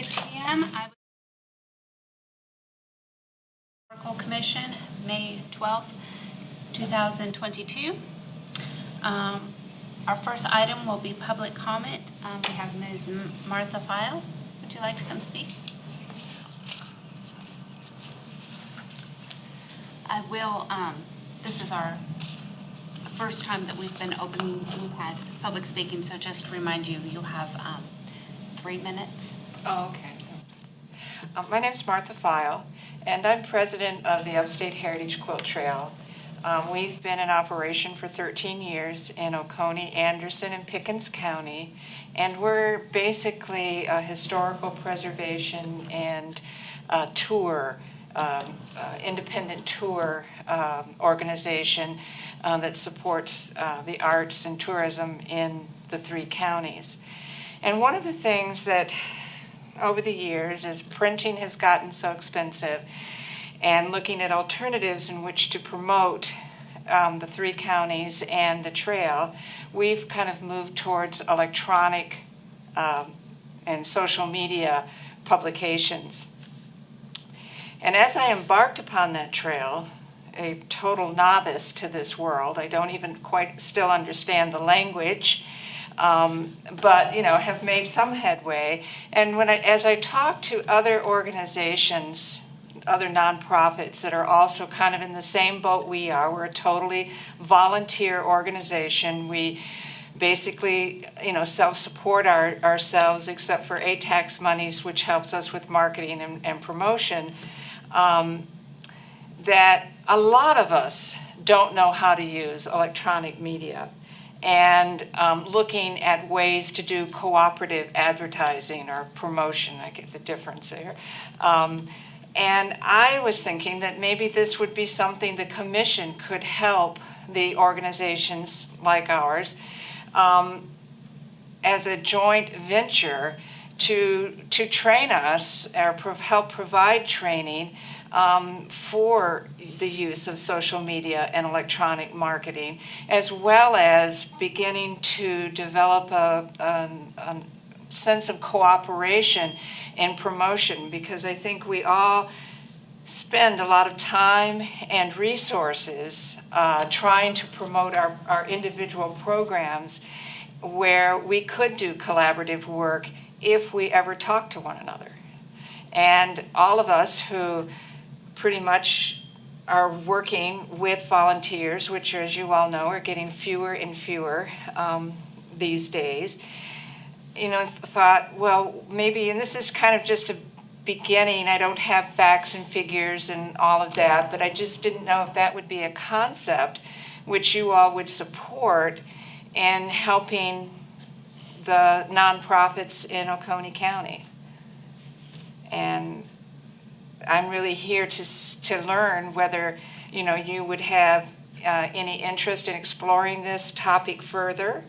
6 p.m. Historical Commission, May 12th, 2022. Our first item will be public comment. We have Ms. Martha File. Would you like to come speak? I will, this is our first time that we've been open, we've had public speaking, so just to remind you, you'll have 3 minutes. Oh, okay. My name's Martha File, and I'm president of the Upstate Heritage Quilt Trail. We've been in operation for 13 years in Oconee, Anderson, and Pickens County, and we're basically a historical preservation and independent tour organization that supports the arts and tourism in the 3 counties. And one of the things that over the years, as printing has gotten so expensive, and looking at alternatives in which to promote the 3 counties and the trail, we've kind of moved towards electronic and social media publications. And as I embarked upon that trail, a total novice to this world, I don't even quite still understand the language, but have made some headway. And as I talk to other organizations, other nonprofits that are also kind of in the same boat we are, we're a totally volunteer organization. We basically, self-support ourselves, except for ATAX monies, which helps us with marketing and promotion. That a lot of us don't know how to use electronic media, and looking at ways to do cooperative advertising or promotion. I get the difference there. And I was thinking that maybe this would be something the commission could help the organizations like ours as a joint venture to train us or help provide training for the use of social media and electronic marketing, as well as beginning to develop a sense of cooperation in promotion, because I think we all spend a lot of time and resources trying to promote our individual programs, where we could do collaborative work if we ever talk to one another. And all of us who pretty much are working with volunteers, which, as you all know, are getting fewer and fewer these days, thought, well, maybe, and this is kind of just a beginning, I don't have facts and figures and all of that, but I just didn't know if that would be a concept which you all would support in helping the nonprofits in Oconee County. And I'm really here to learn whether you would have any interest in exploring this topic further,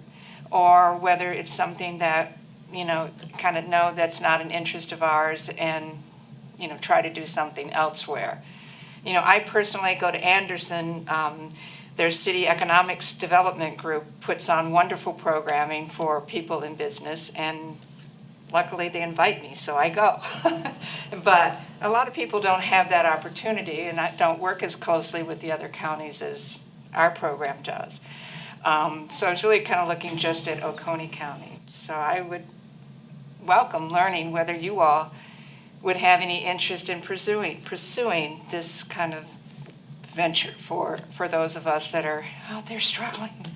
or whether it's something that kind of know that's not an interest of ours, and try to do something elsewhere. I personally go to Anderson. Their City Economics Development Group puts on wonderful programming for people in business, and luckily they invite me, so I go. But a lot of people don't have that opportunity, and I don't work as closely with the other counties as our program does. So I was really kind of looking just at Oconee County. So I would welcome learning whether you all would have any interest in pursuing this kind of venture for those of us that are out there struggling.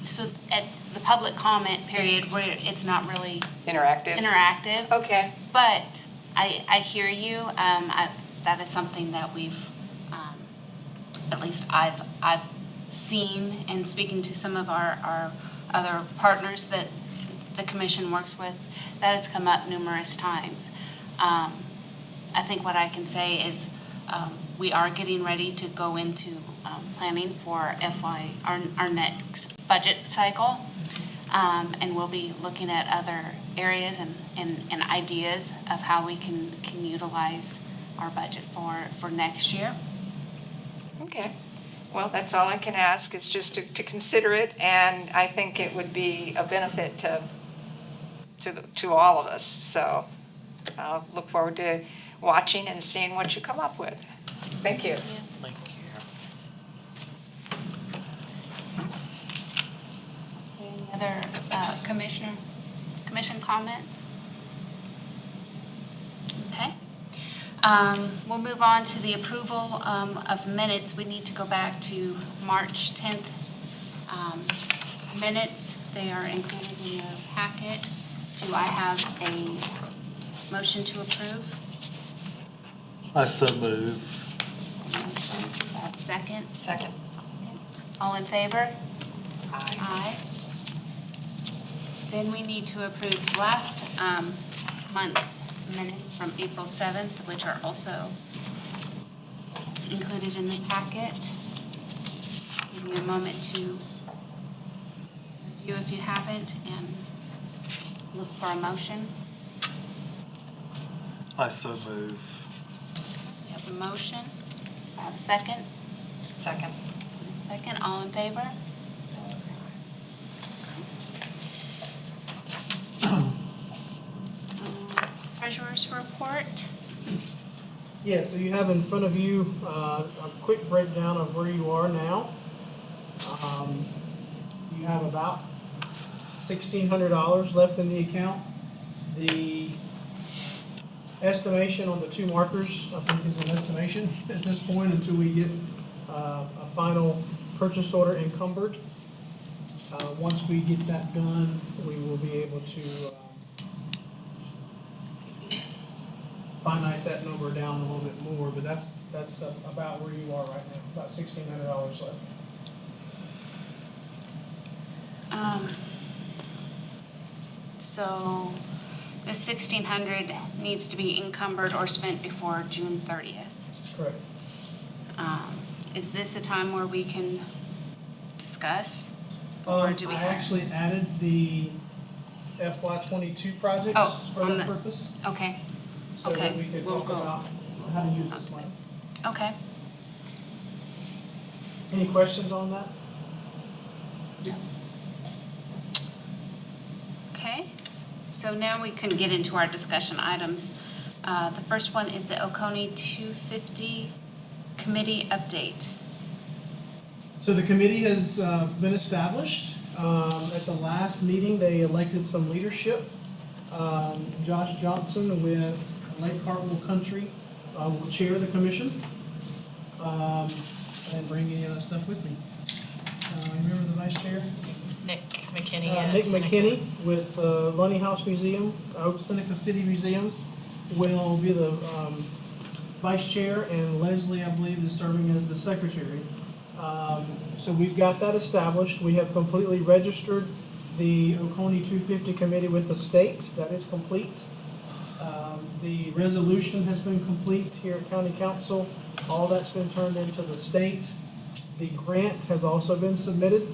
So at the public comment period, where it's not really interactive. Okay. But I hear you. That is something that we've, at least I've seen in speaking to some of our other partners that the commission works with, that has come up numerous times. I think what I can say is we are getting ready to go into planning for our next budget cycle, and we'll be looking at other areas and ideas of how we can utilize our budget for next year. Okay. Well, that's all I can ask, is just to consider it, and I think it would be a benefit to all of us. So I'll look forward to watching and seeing what you come up with. Thank you. Thank you. Any other commission comments? Okay. We'll move on to the approval of minutes. We need to go back to March 10th minutes. They are included in your packet. Do I have a motion to approve? I so move. Motion. Second? Second. All in favor? Aye. Aye. Then we need to approve last month's minutes from April 7th, which are also included in the packet. Give you a moment to review if you haven't and look for a motion. I so move. We have a motion. I have a second. Second. Second, all in favor? Treasurer's report. Yeah, so you have in front of you a quick breakdown of where you are now. You have about $1,600 left in the account. The estimation on the two markers, I think, is an estimation at this point until we get a final purchase order encumbered. Once we get that done, we will be able to finite that number down a little bit more, but that's about where you are right now, about $1,600 left. So the 1,600 needs to be encumbered or spent before June 30th. That's correct. Is this a time where we can discuss? Or do we I have? actually added the FY22 projects Oh, for on that the- purpose, Okay, so that okay, we could we'll talk go. about how to use this money. okay. Any questions on that? Okay, so now we can get into our discussion items. The first one is the Oconee 250 committee update. So the committee has been established. At the last meeting, they elected some leadership. Josh Johnson with Lake Hartwell Country will chair the commission. And bring any other stuff with me. Remember the vice chair? Nick McKinney. Nick McKinney with Lunny House Museum, Seneca City Museums will be the vice chair, and Leslie, I believe, is serving as the secretary. So we've got that established. We have completely registered the Oconee 250 committee with the state. That is complete. The resolution has been complete here at County Council. All that's been turned into the state. The grant has also been submitted.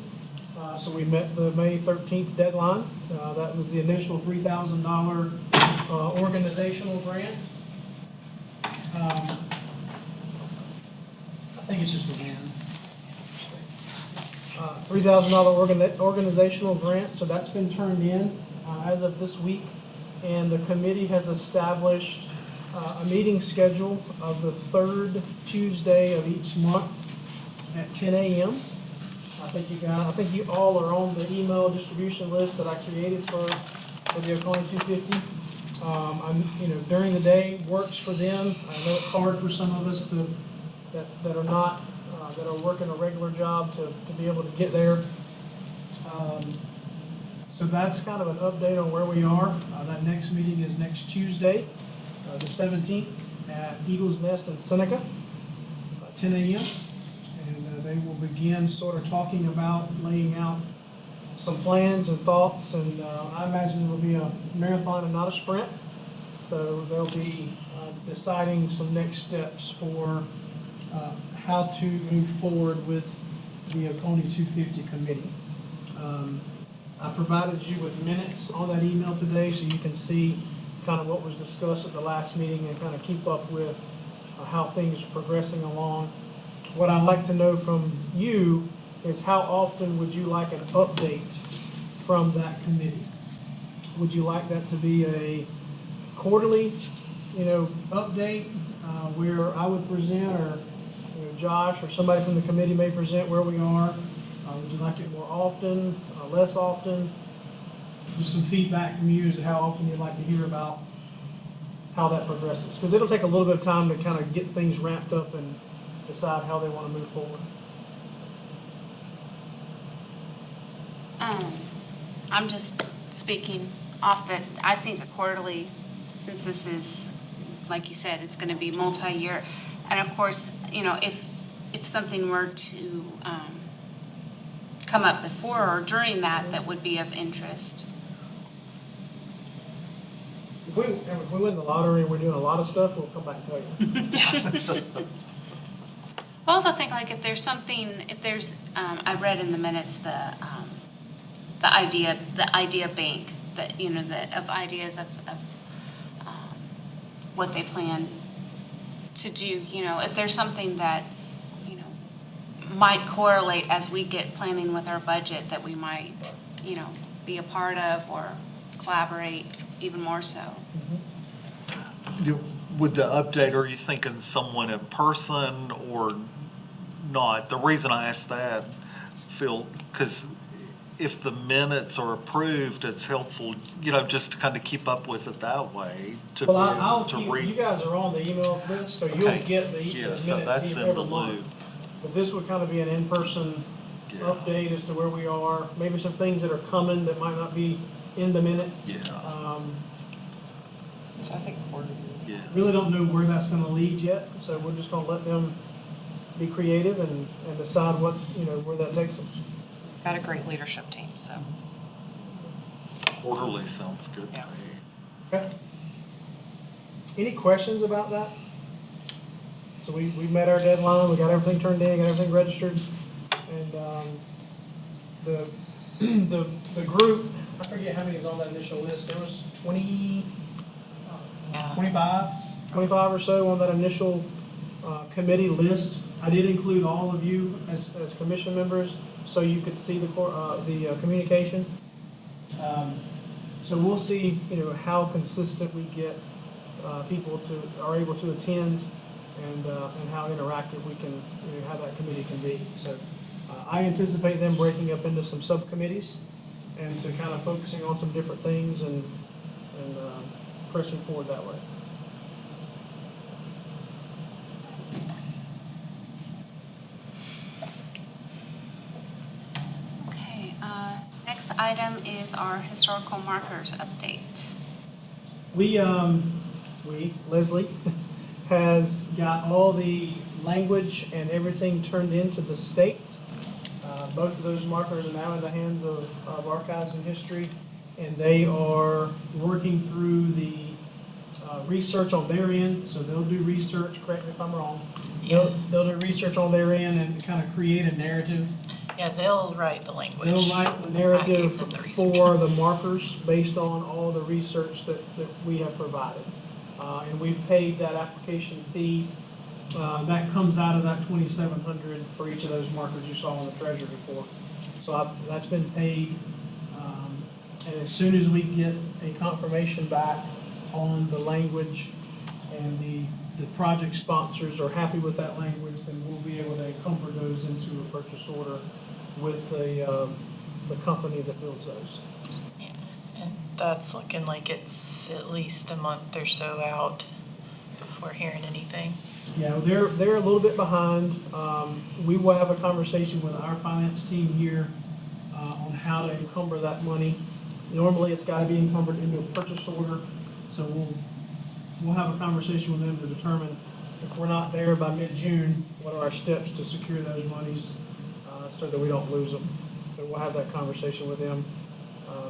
So we met the May 13th deadline. That was the initial $3,000 organizational grant. I think it's just a win. $3,000 organizational grant, so that's been turned in as of this week. And the committee has established a meeting schedule of the third Tuesday of each month at 10 a.m. I think you all are on the email distribution list that I created for the Oconee 250. During the day works for them. I know it's hard for some of us that are not, that are working a regular job to be able to get there. So that's kind of an update on where we are. That next meeting is next Tuesday, the 17th at Eagles Nest in Seneca, 10 a.m. And they will begin sort of talking about laying out some plans and thoughts, and I imagine it will be a marathon and not a sprint. So they'll be deciding some next steps for how to move forward with the Oconee 250 committee. I provided you with minutes on that email today so you can see kind of what was discussed at the last meeting and kind of keep up with how things are progressing along. What I'd like to know from you is how often would you like an update from that committee? Would you like that to be a quarterly, update, where I would present, or, Josh or somebody from the committee may present where we are? Would you like it more often, less often? Just some feedback from you as to how often you'd like to hear about how that progresses. Because it'll take a little bit of time to kind of get things ramped up and decide how they want to move forward. I'm just speaking off that, I think a quarterly, since this is, like you said, it's gonna be multi-year. And of course, if something were to, come up before or during that would be of interest. If we win the lottery and we're doing a lot of stuff, we'll come back and tell you. I also think like if there's, I read in the minutes the idea bank, of ideas of what they plan to do, if there's something that, might correlate as we get planning with our budget that we might, be a part of or collaborate even more so. With the update, are you thinking someone in person or not? The reason I ask that, Phil, because if the minutes are approved, it's helpful, just to kind of keep up with it that way. To Well, be able I'll to keep, read. you guys are on the email list, so you'll Okay. get the Yeah, minutes so that's in the every month. loop. But this would kind of be an in-person Yeah. update as to where we are, maybe some things that are coming that might not be in the minutes. Yeah. So I think quarterly. Yeah. Really don't know where that's gonna lead yet, so we're just gonna let them be creative and decide what, where that takes us. Got a great leadership team, so. Quarterly sounds good to Yeah. me. Okay. Any questions about that? So we met our deadline, we got everything turned in, got everything registered, and, the group, I forget how many is on that initial list, there was 25 or so on that initial, committee list. I did include all of you as commission members, so you could see the communication. So we'll see, how consistent we get, people are able to attend, and how interactive we can, how that committee can be. So I anticipate them breaking up into some subcommittees and to kind of focusing on some different things and pressing forward that way. Okay, next item is our historical markers update. Leslie, has got all the language and everything turned into the state. Both of those markers are now in the hands of Archives and History, and they are working through the research on their end, so they'll do research, correct me if I'm wrong. They'll do research on their end and kind of create a narrative. Yeah, they'll write the language. They'll write the I narrative gave them the research. for the markers based on all the research that we have provided. And we've paid that application fee. That comes out of that $2,700 for each of those markers you saw in the treasury report. So that's been paid. And as soon as we get a confirmation back on the language and the project sponsors are happy with that language, then we'll be able to encumber those into a purchase order with the company that builds those. Yeah, and that's looking like it's at least a month or so out before hearing anything. Yeah, they're a little bit behind. We will have a conversation with our finance team here on how to encumber that money. Normally, it's got to be encumbered into a purchase order, so we'll have a conversation with them to determine if we're not there by mid-June, what are our steps to secure those monies so that we don't lose them. So we'll have that conversation with them.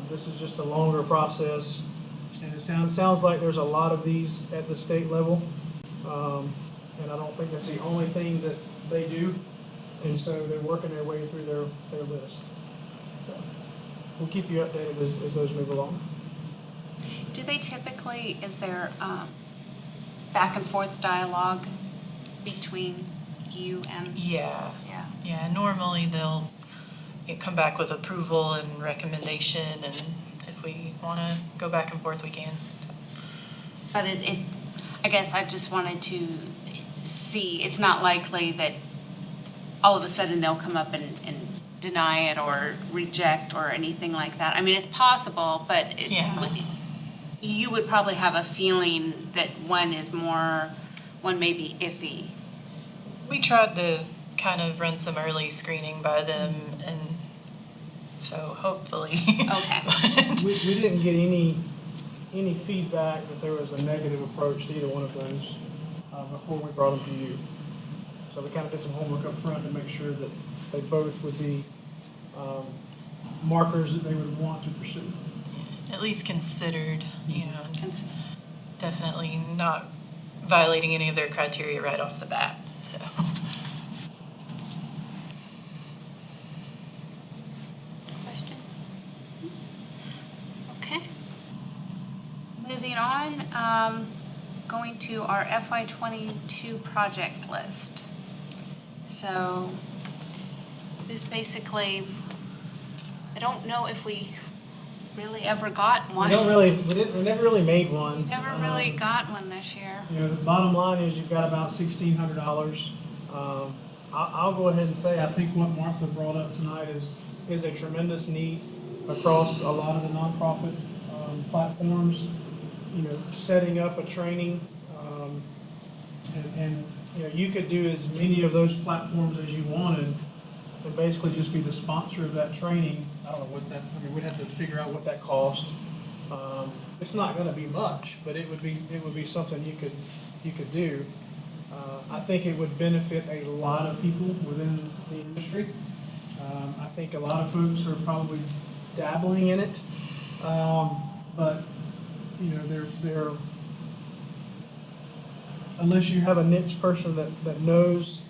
This is just a longer process, and it sounds like there's a lot of these at the state level. And I don't think that's the only thing that they do, and so they're working their way through their list. So we'll keep you updated as those move along. Do they typically, is there back and forth dialogue between you and? Yeah, Yeah. Yeah, normally they'll come back with approval and recommendation, and if we want to go back and forth, we can. But I guess I just wanted to see, it's not likely that all of a sudden they'll come up and deny it or reject or anything like that. I mean, it's possible, but Yeah. you would probably have a feeling that one may be iffy. We tried to kind of run some early screening by them, and so hopefully. Okay. We didn't get any feedback that there was a negative approach to either one of those before we brought them to you. So we kind of did some homework up front to make sure that they both would be markers that they would want to pursue. At least considered, definitely not violating any of their criteria right off the bat, so. Questions? Okay. Moving on, going to our FY '22 project list. So this basically, I don't know if we really ever got one. We never really made one. Never really got one this year. You know, the bottom line is you've got about $1,600. I'll go ahead and say, I think what Martha brought up tonight is a tremendous need across a lot of the nonprofit platforms. You know, setting up a training, and you know, you could do as many of those platforms as you wanted, and basically just be the sponsor of that training. I don't know what that, I mean, we'd have to figure out what that cost. It's not gonna be much, but it would be something you could do. I think it would benefit a lot of people within the industry. I think a lot of folks are probably dabbling in it, but, you know, they're unless you have a niche person that knows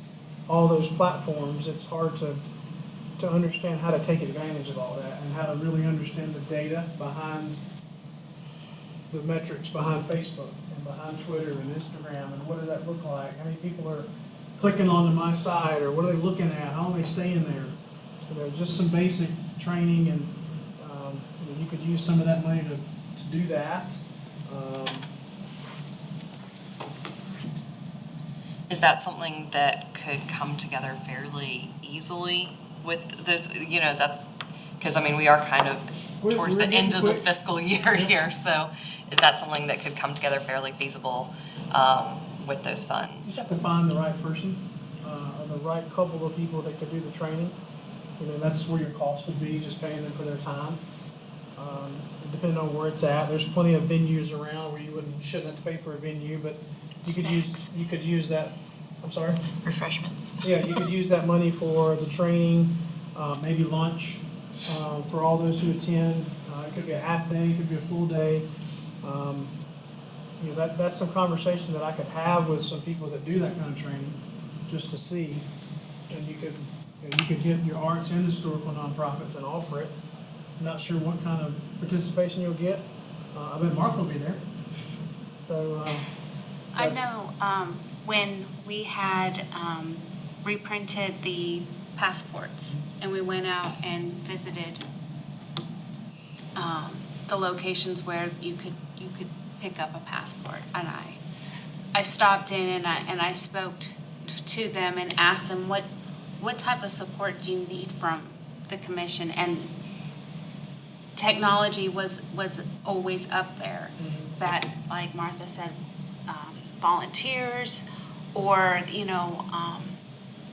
all those platforms, it's hard to understand how to take advantage of all that and how to really understand the data behind the metrics behind Facebook and behind Twitter and Instagram, and what does that look like? How many people are clicking onto my site, or what are they looking at? How are they staying there? You know, just some basic training, and you know, you could use some of that money to do that. Is that something that could come together fairly easily with this, that's, because I mean, we are kind of towards the end of the fiscal year here, so is that something that could come together fairly feasible with those You funds? have to find the right person, or the right couple of people that could do the training. You know, that's where your cost would be, just paying them for their time. Depending on where it's at, there's plenty of venues around where you shouldn't have to pay for a venue, but you could use that, I'm sorry? Refreshments. Yeah, you could use that money for the training, maybe lunch, for all those who attend. It could be a half day, it could be a full day. You know, that's some conversation that I could have with some people that do that kind of training, just to see. And you could hit your arts and historical nonprofits and offer it. I'm not sure what kind of participation you'll get. I bet Martha will be there. So, I know, when we had reprinted the passports and we went out and visited the locations where you could pick up a passport, and I stopped in and I spoke to them and asked them what type of support do you need from the commission, and technology was always up there. That, like Martha said, volunteers, or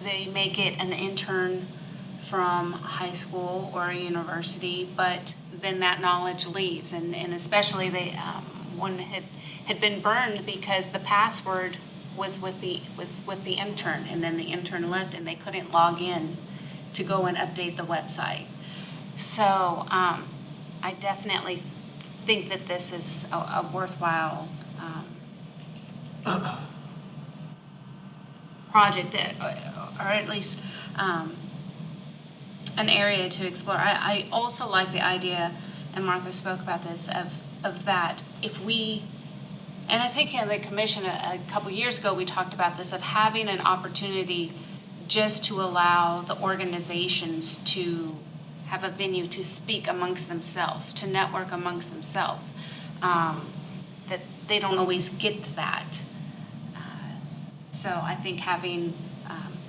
they make it an intern from high school or a university, but then that knowledge leaves, and especially one had been burned because the password was with the intern, and then the intern left and they couldn't log in to go and update the website. So I definitely think that this is a worthwhile project, that, or at least an area to explore. I also like the idea, and Martha spoke about this, of that if we, and I think in the commission a couple years ago we talked about this, of having an opportunity just to allow the organizations to have a venue to speak amongst themselves, to network amongst themselves. That they don't always get that. So I think having,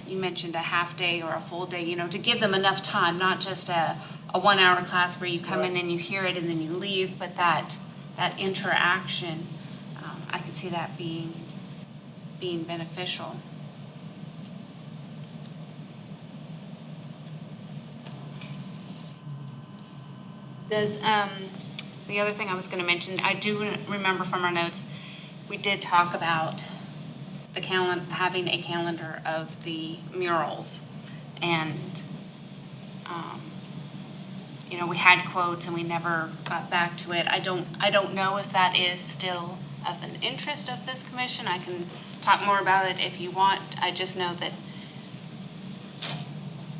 you mentioned a half day or a full day, to give them enough time, not just a 1 hour class where you come in and you hear it and then you leave, but that interaction, I could see that being beneficial. Does, the other thing I was gonna mention, I do remember from our notes, we did talk about the having a calendar of the murals. And, we had quotes and we never got back to it. I don't know if that is still of an interest of this commission. I can talk more about it if you want. I just know that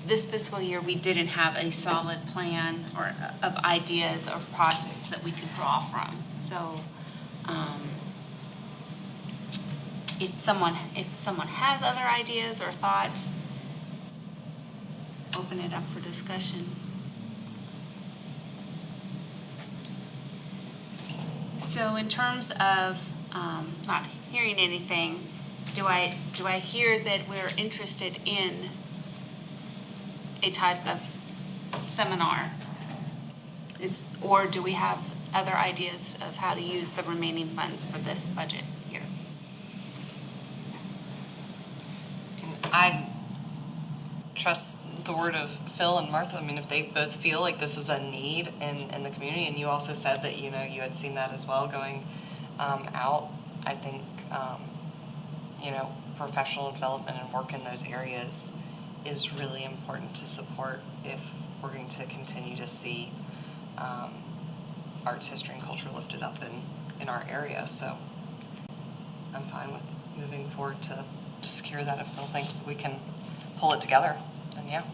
this fiscal year, we didn't have a solid plan or of ideas or projects that we could draw from. So, if someone has other ideas or thoughts, open it up for discussion. So in terms of not hearing anything, do I hear that we're interested in a type of seminar? Or do we have other ideas of how to use the remaining funds for this budget year? I trust the word of Phil and Martha. I mean, if they both feel like this is a need in the community, and you also said that, you had seen that as well going out, I think, professional development and work in those areas is really important to support if we're going to continue to see arts, history, and culture lifted up in our area. So I'm fine with moving forward to secure that. If Phil thinks that we can pull it together, then yeah.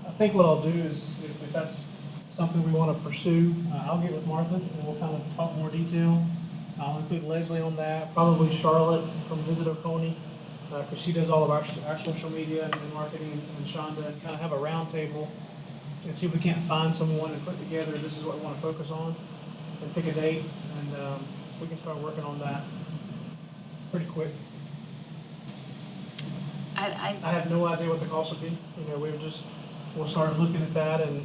I think what I'll do is, if that's something we want to pursue, I'll get with Martha and we'll kind of talk more detail. I'll include Leslie on that, probably Charlotte from Visit Oconee, because she does all of our social media and marketing, and Shonda, and kind of have a round table and see if we can't find someone and put together, this is what we want to focus on, and pick a date, and we can start working on that pretty quick. I I have no idea what the cost would be. We'll start looking at that and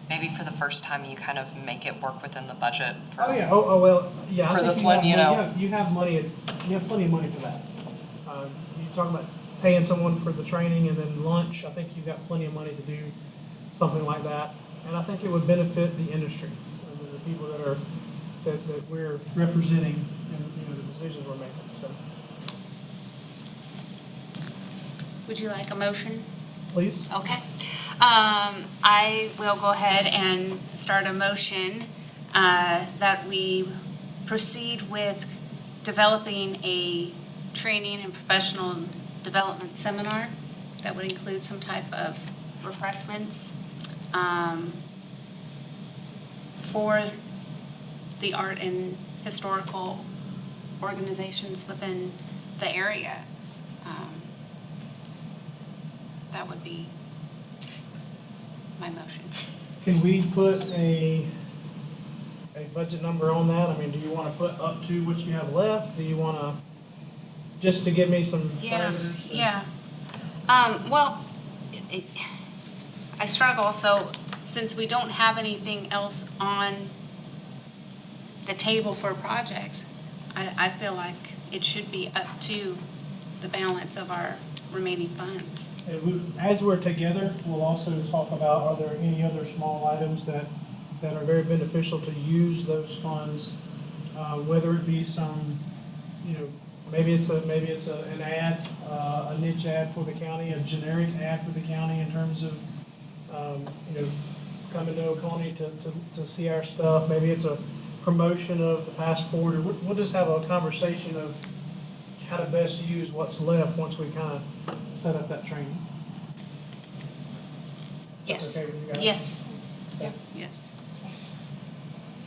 Maybe for the first time, you kind of make it work within the budget. For, oh yeah, well, yeah. I For think this you one, have, you have money, you have plenty of money for that. You're talking about paying someone for the training and then lunch. I think you've got plenty of money to do something like that. And I think it would benefit the industry, the people that we're representing in the decisions we're making, so. Would you like a motion? Please? Okay. I will go ahead and start a motion that we proceed with developing a training and professional development seminar that would include some type of refreshments for the art and historical organizations within the area. That would be my motion. Can we put a budget number on that? I mean, do you want to put up to what you have left? Do you want to, just to give me some parameters? Yeah. Well, I struggle, so since we don't have anything else on the table for projects, I feel like it should be up to the balance of our remaining funds. As we're together, we'll also talk about, are there any other small items that are very beneficial to use those funds, whether it be some, maybe it's an ad, a niche ad for the county, a generic ad for the county in terms of, coming to Oconee to see our stuff. Maybe it's a promotion of the passport, or we'll just have a conversation of how to best use what's left once we kind of set up that training. Yes. That's okay with you guys? Yes. Okay. Yes.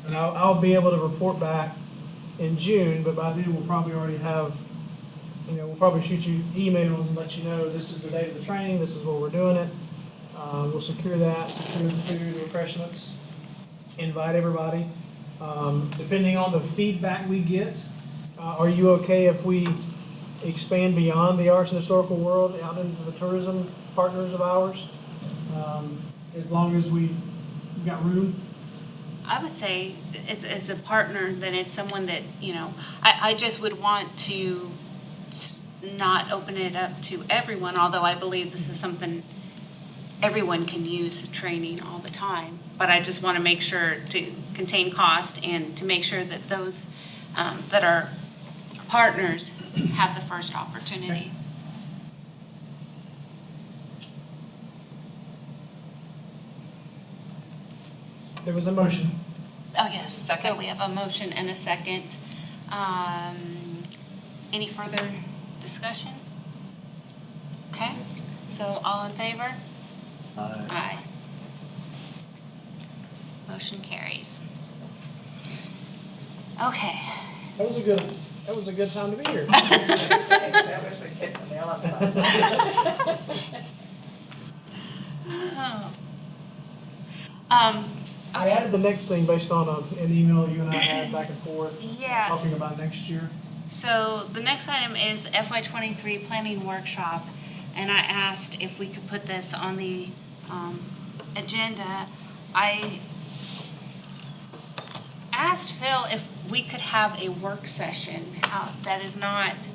And I'll be able to report back in June, but by then we'll probably already have we'll probably shoot you emails and let you know this is the date of the training, this is where we're doing it. We'll secure that, secure the food, refreshments, invite everybody. Depending on the feedback we get, are you okay if we expand beyond the arts and historical world out into the tourism partners of ours? As long as we got room? I would say as a partner, then it's someone that, I just would want to not open it up to everyone, although I believe this is something everyone can use training all the time. But I just want to make sure to contain cost and to make sure that those that are partners have the first opportunity. There was a motion. Oh, yes. So Second. we have a motion and a second. Any further discussion? Okay, so all in favor? Aye. Motion carries. Okay. That was a good time to be here. That was a kick in the I added the next thing based on an email you and I had back and forth. Yes. Talking about next year. So the next item is FY '23 planning workshop, and I asked if we could put this on the agenda. I asked Phil if we could have a work session that is not,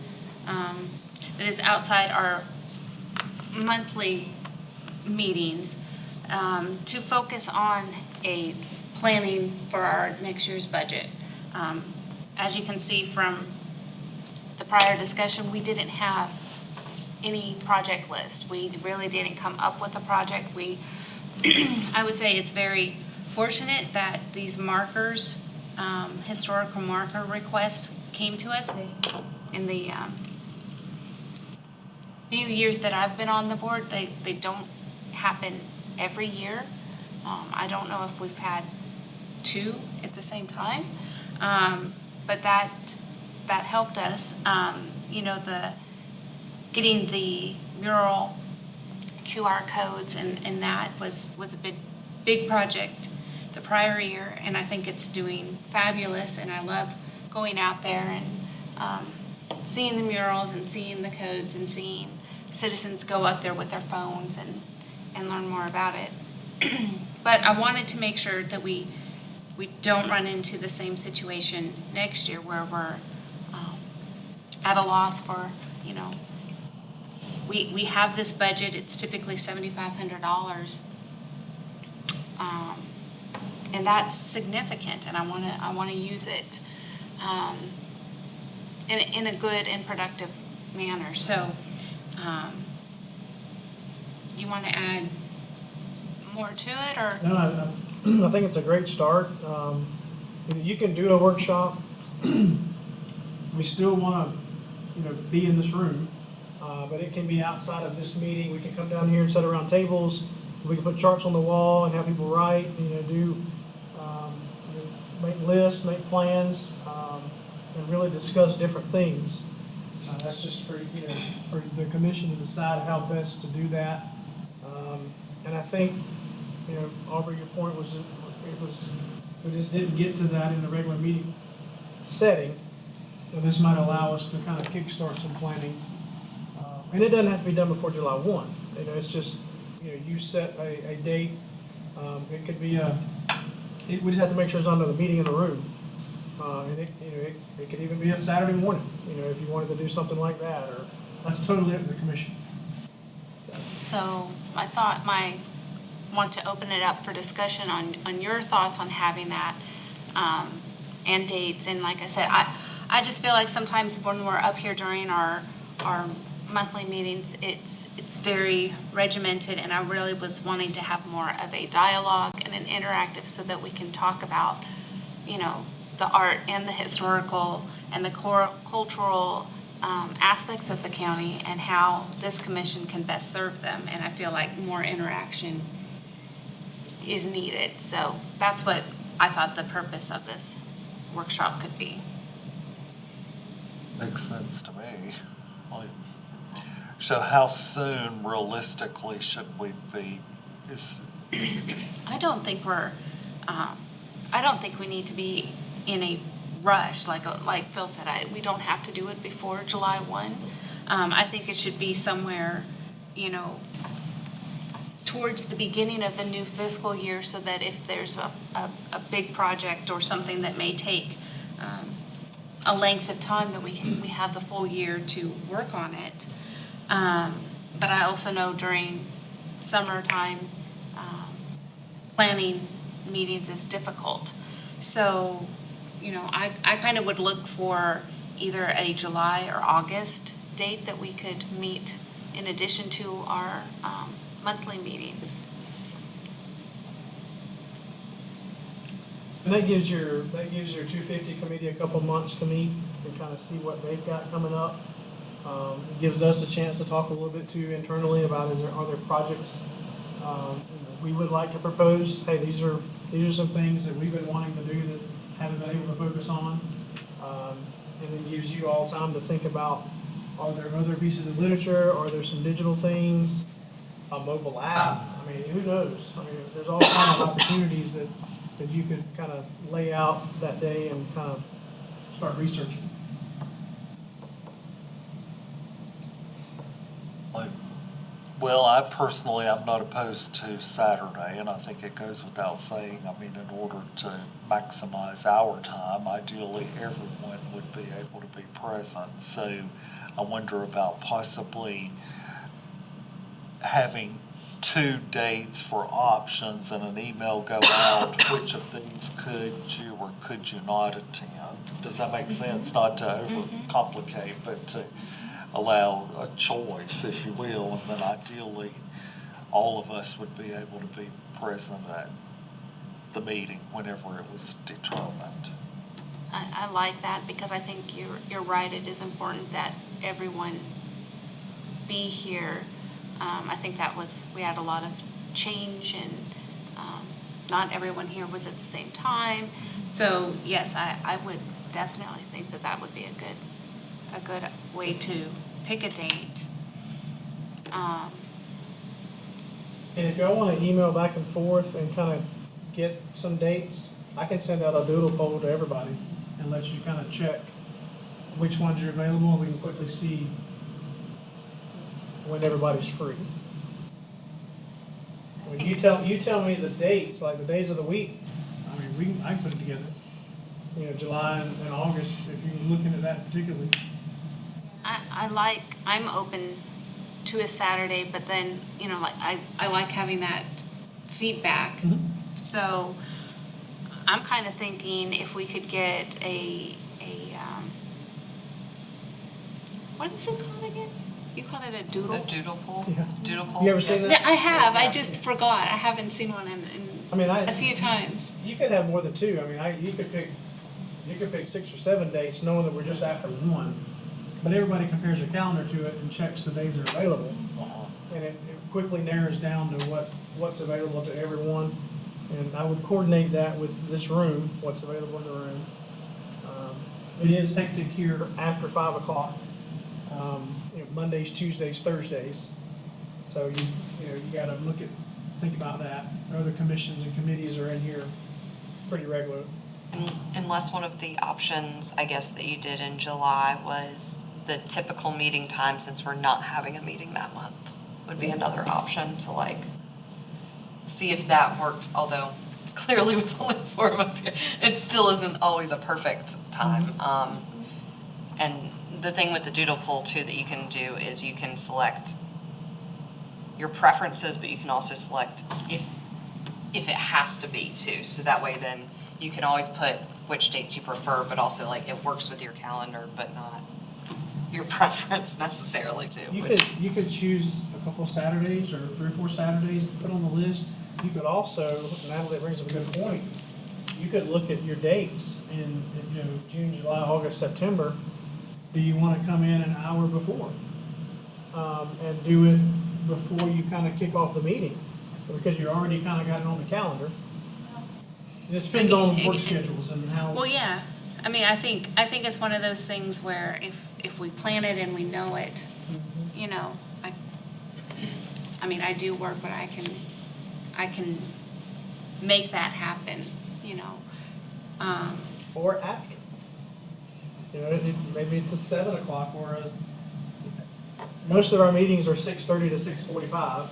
that is outside our monthly meetings, to focus on a planning for our next year's budget. As you can see from the prior discussion, we didn't have any project list. We really didn't come up with a project. I would say it's very fortunate that these markers, historical marker requests came to us in the few years that I've been on the board. They don't happen every year. I don't know if we've had two at the same time, but that helped us. Getting the mural QR codes and that was a big project the prior year, and I think it's doing fabulous, and I love going out there and seeing the murals and seeing the codes and seeing citizens go up there with their phones and learn more about it. But I wanted to make sure that we don't run into the same situation next year where we're at a loss for, we have this budget, it's typically $7,500. And that's significant, and I want to use it in a good and productive manner. So, you want to add more to it, or? No, I think it's a great start. You can do a workshop. We still want to, be in this room, but it can be outside of this meeting. We can come down here and sit around tables. We can put charts on the wall and have people write, make lists, make plans, and really discuss different things. That's just for the commission to decide how best to do that. And I think, Aubrey, your point was, we just didn't get to that in the regular meeting setting. So this might allow us to kind of kickstart some planning. And it doesn't have to be done before July 1. It's just, you set a date. It could be we just have to make sure it's under the meeting in the room. And it could even be a Saturday morning, if you wanted to do something like that, or that's totally up to the commission. So I want to open it up for discussion on your thoughts on having that, and dates. And like I said, I just feel like sometimes when we're up here during our monthly meetings, it's very regimented, and I really was wanting to have more of a dialogue and an interactive so that we can talk about, the art and the historical and the cultural aspects of the county and how this commission can best serve them. And I feel like more interaction is needed. So that's what I thought the purpose of this workshop could be. Makes sense to me. So how soon realistically should we be, I don't think I don't think we need to be in a rush, like Phil said, we don't have to do it before July 1. I think it should be somewhere, towards the beginning of the new fiscal year, so that if there's a big project or something that may take a length of time, that we have the full year to work on it. But I also know during summertime, planning meetings is difficult. So, I kind of would look for either a July or August date that we could meet in addition to our monthly meetings. And that gives your 250 committee a couple months to meet and kind of see what they've got coming up. It gives us a chance to talk a little bit too internally about are there projects we would like to propose. Hey, these are some things that we've been wanting to do that haven't been able to focus on. And then gives you all time to think about, are there other pieces of literature? Are there some digital things? A mobile app? I mean, who knows? I mean, there's all kinds of opportunities that you could kind of lay out that day and kind of start researching. well, I personally, I'm not opposed to Saturday, and I think it goes without saying, in order to maximize our time, ideally everyone would be able to be present. So I wonder about possibly having 2 dates for options and an email go out, which of these could you or could you not attend? Does that make sense? Not to overcomplicate, but to allow a choice, if you will, and then ideally all of us would be able to be present at the meeting whenever it was determined. I like that because I think you're right. It is important that everyone be here. I think we had a lot of change and not everyone here was at the same time. So yes, I would definitely think that would be a good way to pick a date. And if y'all want to email back and forth and kind of get some dates, I can send out a doodle poll to everybody and let you kind of check which ones are available, and we can quickly see when everybody's free. When you tell me the dates, like the days of the week, I can put it together. July and August, if you're looking at that particularly. I'm open to a Saturday, but then, I like having that feedback. Mm-hmm. So I'm kind of thinking if we could get what is it called again? You call it a doodle? A doodle poll? Yeah. Doodle poll? You ever seen that? Yeah, I have. I just forgot. I haven't seen one in a few times. You could have more than 2. You could pick 6 or 7 dates, knowing that we're just after one. But everybody compares their calendar to it and checks the days that are available. And it quickly narrows down to what's available to everyone. And I would coordinate that with this room, what's available in the room. It is hectic here after 5 o'clock. Mondays, Tuesdays, Thursdays. So you gotta think about that. Other commissions and committees are in here pretty regular. Unless one of the options, I guess, that you did in July was the typical meeting time, since we're not having a meeting that month, would be another option to see if that worked, although clearly with only 4 of us here, it still isn't always a perfect time. And the thing with the doodle poll too that you can do is you can select your preferences, but you can also select if it has to be too. So that way then you can always put which dates you prefer, but also it works with your calendar, but not your preference necessarily too. You could choose a couple Saturdays or 3 or 4 Saturdays to put on the list. You could also, Natalie brings up a good point, you could look at your dates in June, July, August, September. Do you want to come in an hour before? And do it before you kind of kick off the meeting? Because you already kind of got it on the calendar. It just depends on work schedules and how. Well, yeah. I mean, I think it's one of those things where if we plan it and we know it, you know, I mean, I do work, but I can make that happen, you know. Or after. You know, maybe it's a 7 o'clock or most of our meetings are 6:30 to 6:45.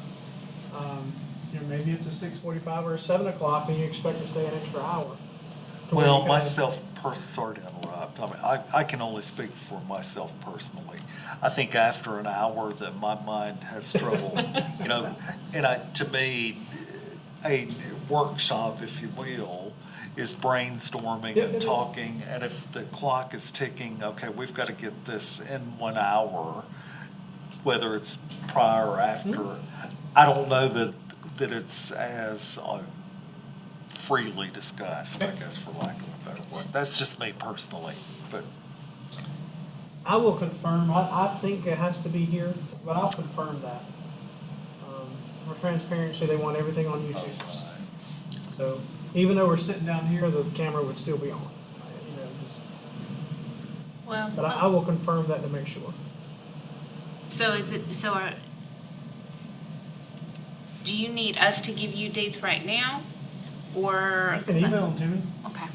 You know, maybe it's a 6:45 or a 7 o'clock and you expect to stay an extra hour. to where you Well, kinda- myself, sorry to interrupt, I mean, I can only speak for myself personally. I think after an hour that my mind has trouble, you know, and to me, a workshop, if you will, is brainstorming Yeah, it and is. talking, and if the clock is ticking, okay, we've got to get this in 1 hour, whether it's prior or after, I don't know that it's as freely discussed, I guess, for lack of a better word. That's just me personally, but I will confirm, I think it has to be here, but I'll confirm that. For transparency, they want everything on YouTube. So even though we're sitting down here, the camera would still be on. You know, Well, but I will confirm that to make sure. so do you need us to give you dates right now, or? You can email them to me. Okay.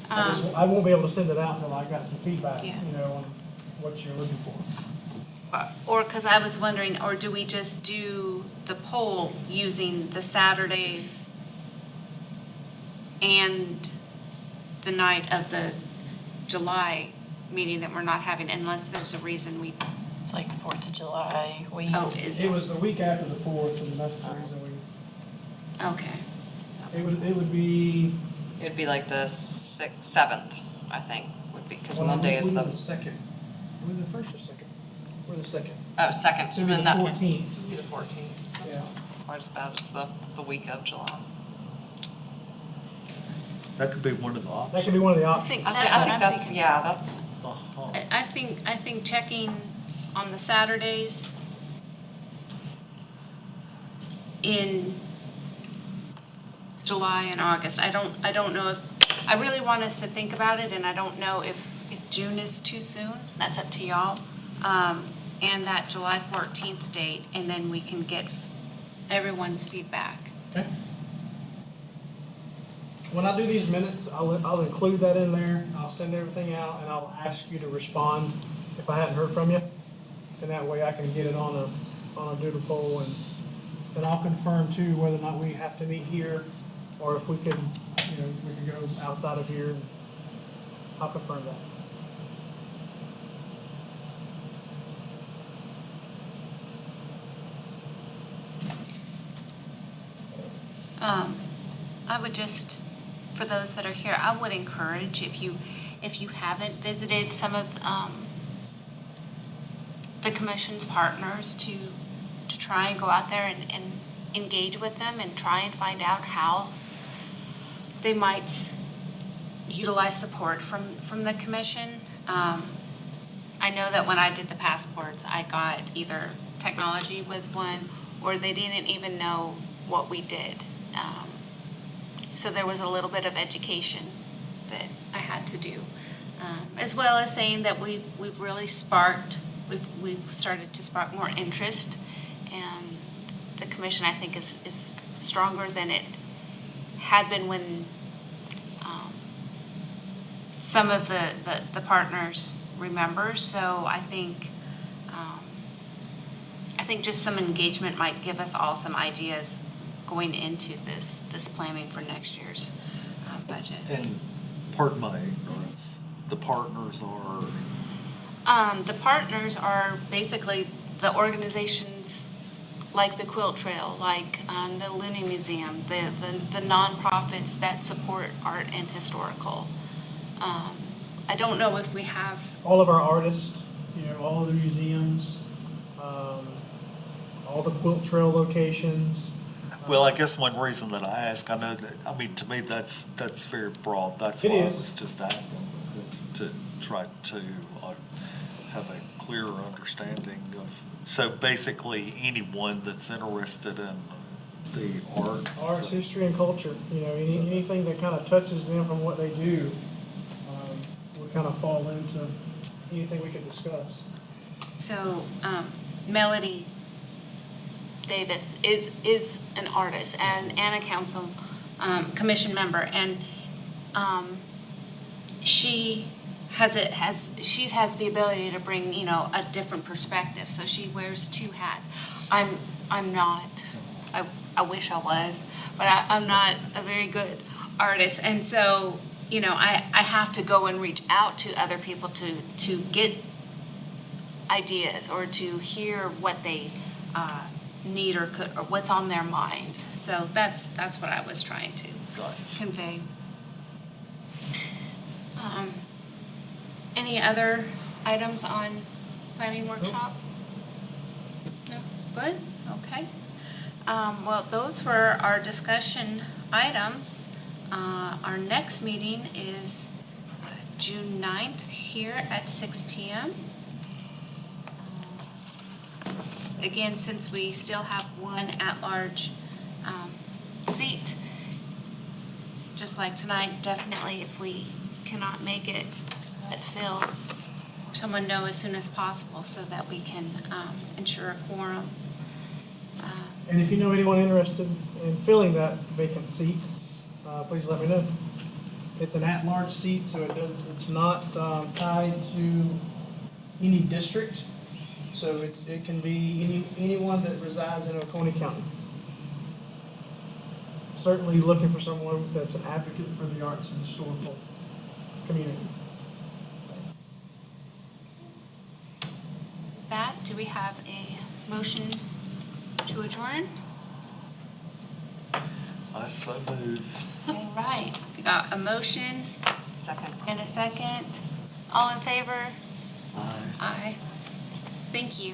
I won't be able to send it out until I got some feedback, Yeah. you know, on what you're looking for. Or, because I was wondering, or do we just do the poll using the Saturdays and the night of the July meeting that we're not having, unless there's a reason we, It's like 4th of July week. oh, is, It was the week after the 4th, and that's the reason we, okay. it would be. It'd be like the 6th, 7th, I think, would be, because well, Monday is we're the, second. We're the first or second? We're the second. oh, 2nd, It so was then the that would 14th. be the 14th. That's Yeah. quite as bad as the week of July. that could be one of the That options. could be one of the I options. think I that's what think I'm that's, thinking. yeah, that's, Uh-huh. I think checking on the Saturdays in July and August. I don't know if, I really want us to think about it, and I don't know if June is too soon. That's up to y'all. And that July 14th date, and then we can get everyone's feedback. Okay. When I do these minutes, I'll include that in there, I'll send everything out, and I'll ask you to respond if I hadn't heard from you. And that way I can get it on a doodle poll, and I'll confirm too whether or not we have to meet here, or if we can, you know, we can go outside of here, and I'll confirm that. I would just, for those that are here, I would encourage, if you haven't visited some of the commission's partners, to try and go out there and engage with them and try and find out how they might utilize support from the commission. I know that when I did the passports, I got either technology was one, or they didn't even know what we did. So there was a little bit of education that I had to do, as well as saying that we've really we've started to spark more interest, and the commission, I think, is stronger than it had been when some of the partners remember. So I think just some engagement might give us all some ideas going into this planning for next year's budget. And pardon my ignorance, the partners are, The partners are basically the organizations like the Quilt Trail, like the Looney Museum, the nonprofits that support art and historical. I don't know if we have, All of our artists, you know, all of the museums, all the Quilt Trail locations. well, I guess one reason that I ask, I know that, I mean, to me, that's very broad. That's It why I is. was just asking, is to try to have a clearer understanding of, so basically, anyone that's interested in the arts. Arts, history, and culture, you know, anything that kind of touches them from what they do, kind of fall into anything we could discuss. So, Melody Davis is an artist and a council, commission member, and, she has the ability to bring, you know, a different perspective, so she wears two hats. I'm not, I wish I was, but I'm not a very good artist, and so, you know, I have to go and reach out to other people to get ideas or to hear what they need or could, or what's on their minds. So that's what I was trying to convey. Any other items on planning workshop? No, good, okay. Well, those were our discussion items. Our next meeting is June 9th here at 6 p.m. Again, since we still have one at-large seat, just like tonight, definitely if we cannot make it, let Phil or someone know as soon as possible so that we can ensure a quorum. And if you know anyone interested in filling that vacant seat, please let me know. It's an at-large seat, so it's not tied to any district. So it can be anyone that resides in Oconee County. Certainly looking for someone that's an advocate for the arts and historical community. With that, do we have a motion to adjourn? I so move. All right, we got a motion Second. and a second. All in favor? Aye. Aye. Thank you.